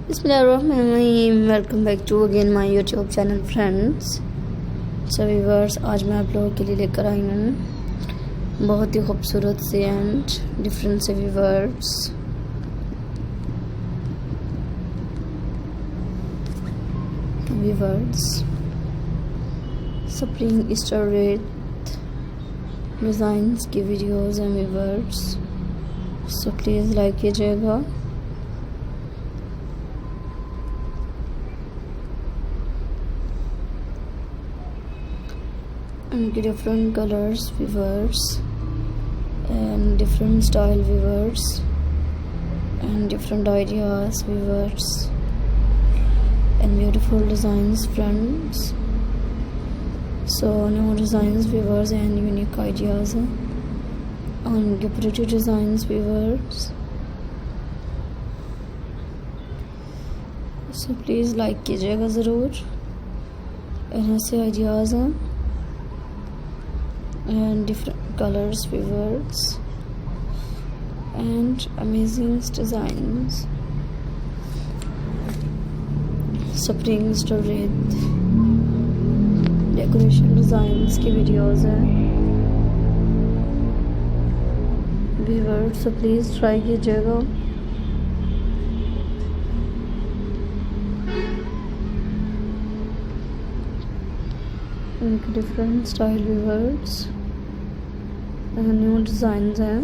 बिस्मिल्लाहिर्रहमानिर्रहीम। Welcome back to again my YouTube channel friends. So viewers, आज मैं आप लोगों के लिए लेकर आई हूँ बहुत ही खूबसूरत से एंड डिफरेंट से viewers spring Easter with designs की वीडियोस हैं व्यूअर्स। सो प्लीज़ लाइक कीजिएगा। उनके different colours viewers and different style viewers and different ideas viewers and beautiful designs friends. So new designs viewers and unique ideas and pretty designs viewers. So please like कीजिएगा ज़रूर। ऐसे ideas हैं and different colors viewers and amazing designs. Spring with decoration designs की videos हैं viewers, so please try कीजिएगा। इनके different style viewers new designs हैं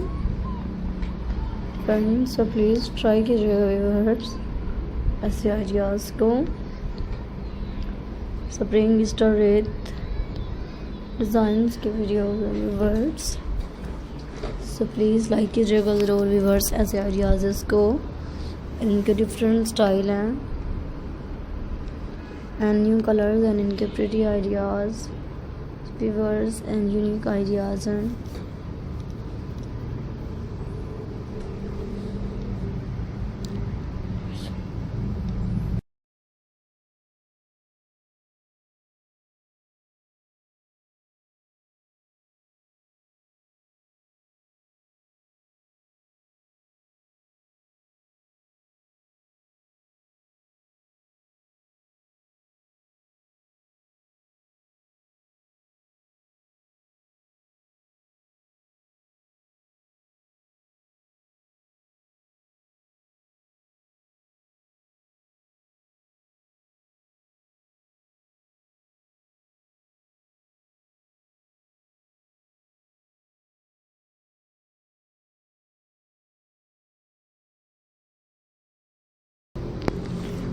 friends, so please try कीजिएगा व्यूअर्स ऐसे आइडियाज़ को। स्प्रिंग ईस्टर विथ डिज़ाइंस के video viewers, so please like कीजिएगा ज़रूर व्यूअर्स ऐसे आइडियाज़ को। इनके डिफरेंट स्टाइल हैं एंड न्यू कलर्स एंड इनके pretty ideas viewers and unique ideas हैं।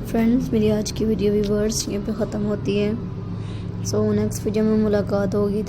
फ्रेंड्स, मेरी आज की वीडियो व्यूअर्स यहीं पे ख़त्म होती है। सो नेक्स्ट वीडियो में मुलाकात होगी।